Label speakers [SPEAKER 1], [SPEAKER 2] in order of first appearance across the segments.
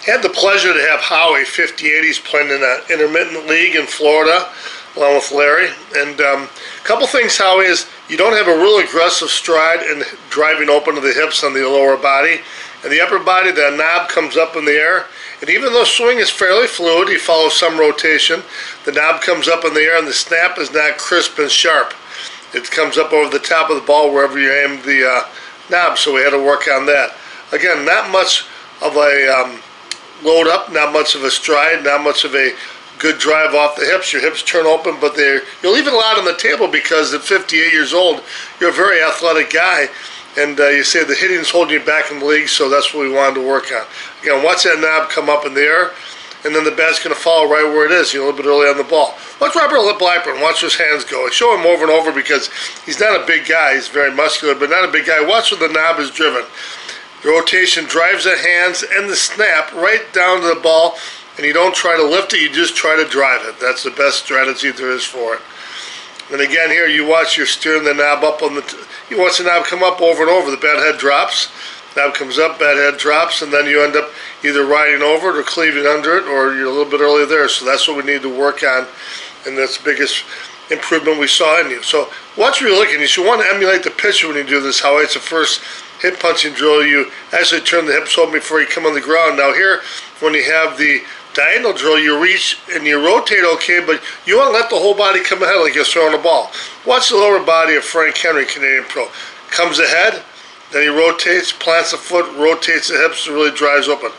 [SPEAKER 1] Had the pleasure to have Howie, 58. He's playing in an intermittent league in Florida, along with Larry. And a couple things, Howie, is you don't have a real aggressive stride and driving open to the hips on the lower body. And the upper body, the knob comes up in the air. And even though swing is fairly fluid, you follow some rotation, the knob comes up in the air and the snap is not crisp and sharp. It comes up over the top of the ball wherever you aim the knob, so we had to work on that. Again, not much of a load up, not much of a stride, not much of a good drive off the hips. Your hips turn open, but you'll leave it a lot on the table because at 58 years old, you're a very athletic guy. And you say the hitting's holding you back in the league, so that's what we wanted to work on. Again, watch that knob come up in the air, and then the bat's going to follow right where it is, a little bit early on the ball. Watch Robert Blackburn, watch his hands go. I show him over and over because he's not a big guy. He's very muscular, but not a big guy. Watch where the knob is driven. The rotation drives the hands and the snap right down to the ball, and you don't try to lift it, you just try to drive it. That's the best strategy there is for it. And again here, you watch you're steering the knob up on you watch the knob come up over and over. The bat head drops, knob comes up, bat head drops, and then you end up either riding over it or cleaving under it, or you're a little bit early there. So that's what we need to work on, and that's the biggest improvement we saw in you. So watch where you're looking. You should want to emulate the pitcher when you do this, Howie. It's the first hip punching drill. You actually turn the hips open before you come on the ground. Now here, when you have the diagonal drill, you reach and you rotate okay, but you want to let the whole body come ahead like you're throwing a ball. Watch the lower body of Frank Henry, Canadian pro. Comes ahead, then he rotates, plants the foot, rotates the hips, and really drives open.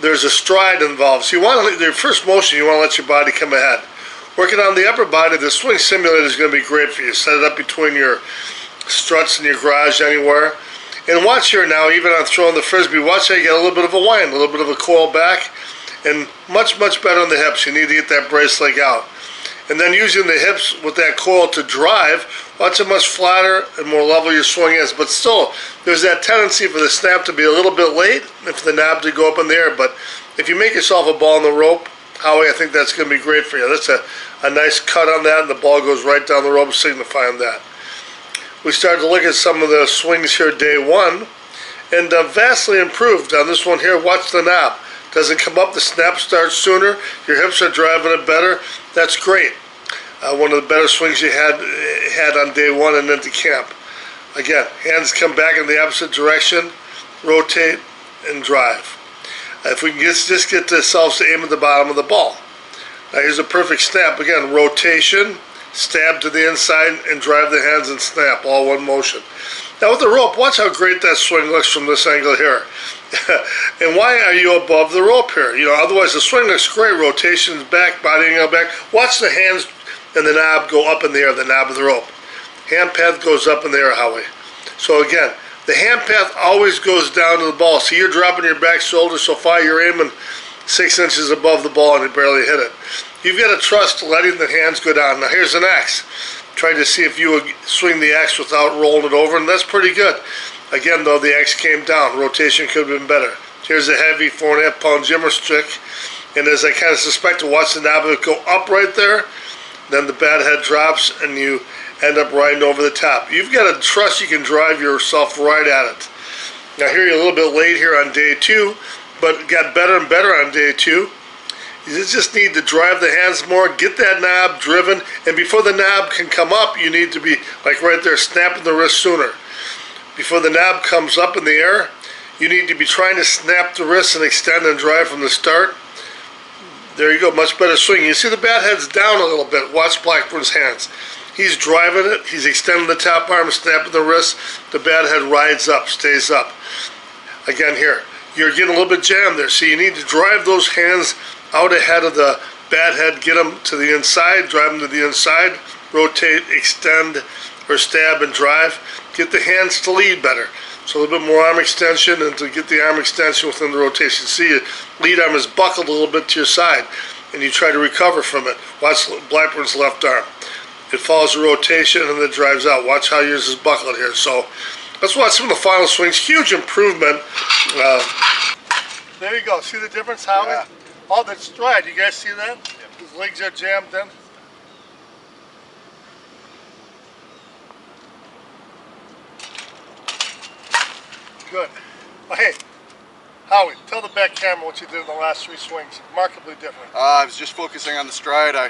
[SPEAKER 1] There's a stride involved. So you want to, your first motion, you want to let your body come ahead. Working on the upper body, the swing simulator is going to be great for you. Set it up between your struts in your garage anywhere. And watch here now, even on throwing the frisbee, watch how you get a little bit of a wind, a little bit of a coil back. And much, much better on the hips. You need to get that brace leg out. And then using the hips with that coil to drive, watch how much flatter and more level your swing is. But still, there's that tendency for the snap to be a little bit late and for the knob to go up in the air. But if you make yourself a ball in the rope, Howie, I think that's going to be great for you. That's a nice cut on that, and the ball goes right down the rope, signifying that. We started to look at some of the swings here day one, and vastly improved on this one here. Watch the knob. Doesn't come up, the snap starts sooner, your hips are driving it better. That's great. One of the better swings you had on day one and into camp. Again, hands come back in the opposite direction, rotate, and drive. If we can just get ourselves to aim at the bottom of the ball. Now here's a perfect snap. Again, rotation, stab to the inside, and drive the hands and snap, all one motion. Now with the rope, watch how great that swing looks from this angle here. And why are you above the rope here? Otherwise the swing looks great. Rotation's back, body angle back. Watch the hands and the knob go up in the air, the knob of the rope. Hand path goes up in the air, Howie. So again, the hand path always goes down to the ball. So you're dropping your back shoulder so far, you're aiming 6 inches above the ball and you barely hit it. You've got to trust letting the hands go down. Now here's an X. Try to see if you would swing the X without rolling it over, and that's pretty good. Again, though, the X came down. Rotation could have been better. Here's a heavy 4.5 pound jimmer stick, and as I kind of suspected, watch the knob of it go up right there. Then the bat head drops, and you end up riding over the top. You've got to trust you can drive yourself right at it. Now here you're a little bit late here on day two, but it got better and better on day two. You just need to drive the hands more, get that knob driven, and before the knob can come up, you need to be like right there, snapping the wrist sooner. Before the knob comes up in the air, you need to be trying to snap the wrist and extend and drive from the start. There you go, much better swing. You see the bat head's down a little bit. Watch Blackburn's hands. He's driving it, he's extending the top arm, snapping the wrist. The bat head rides up, stays up. Again here, you're getting a little bit jammed there, so you need to drive those hands out ahead of the bat head, get them to the inside, drive them to the inside, rotate, extend, or stab and drive. Get the hands to lead better. So a little bit more arm extension, and to get the arm extension within the rotation. See, your lead arm is buckled a little bit to your side, and you try to recover from it. Watch Blackburn's left arm. It follows the rotation and then drives out. Watch how yours is buckled here. So let's watch some of the final swings. Huge improvement. There you go. See the difference, Howie? Yeah. All that stride. You guys see that? Yeah. His legs are jammed in. Good. Well, hey, Howie, tell the back camera what you did in the last 3 swings. Remarkably different.
[SPEAKER 2] I was just focusing on the stride. I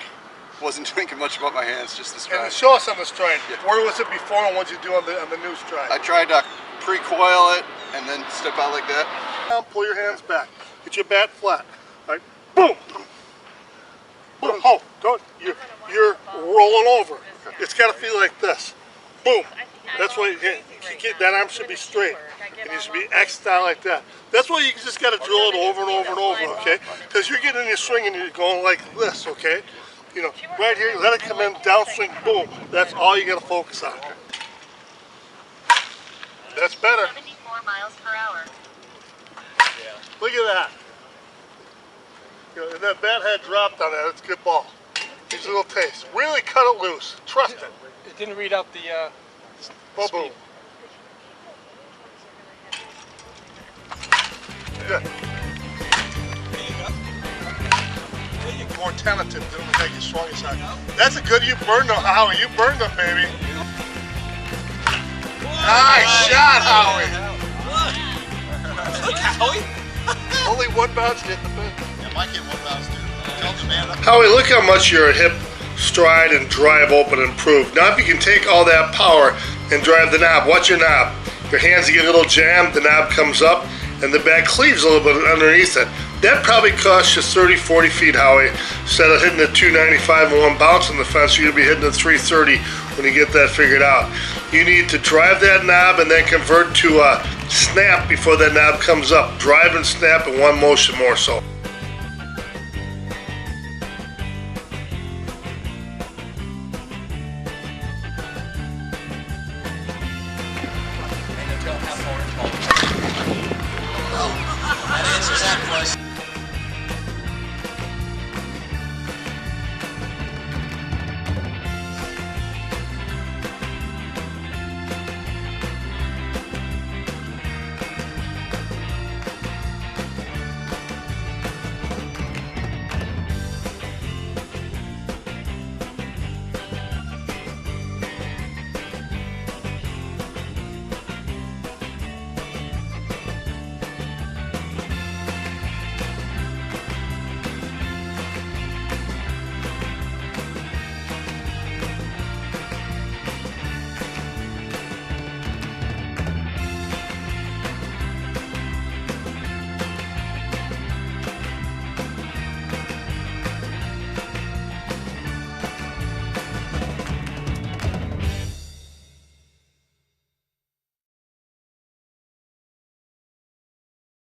[SPEAKER 2] wasn't thinking much about my hands, just the stride.
[SPEAKER 1] And show us on the stride.
[SPEAKER 2] Yeah.
[SPEAKER 1] Where was it before and what did you do on the new stride?
[SPEAKER 2] I tried to pre-coil it and then step out like that.
[SPEAKER 1] Now pull your hands back. Get your bat flat. All right. Boom. Boom. Oh, don't. You're rolling over. It's got to feel like this. Boom. That's why that arm should be straight. And you should be X'd out like that. That's why you just got to drill it over and over and over, okay? Because you're getting in your swing and you're going like this, okay? You know, right here, let it come in, downswing, boom. That's all you got to focus on. That's better.
[SPEAKER 3] 74 miles per hour.
[SPEAKER 1] Look at that. You know, and that bat head dropped on that. It's a good ball. Here's a little taste. Really cut it loose. Trust it.
[SPEAKER 4] It didn't read out the
[SPEAKER 1] Boom. Good. You're more talented than the guy you swung his side. That's a good. You burned them, Howie. You burned them, baby. Nice shot, Howie.
[SPEAKER 4] Look, Howie.
[SPEAKER 1] Only one bounce hit the pin.
[SPEAKER 2] Yeah, might get one bounce too. Tell the man.
[SPEAKER 1] Howie, look how much your hip stride and drive open improved. Now if you can take all that power and drive the knob, watch your knob. Your hands get a little jammed, the knob comes up, and the back cleaves a little bit underneath it. That probably cost you 30, 40 feet, Howie. Instead of hitting the 295 and one bounce on the fence, you're gonna be hitting the 330 when you get that figured out. You need to drive that knob and then convert to a snap before that knob comes up. Drive and snap in one motion more so.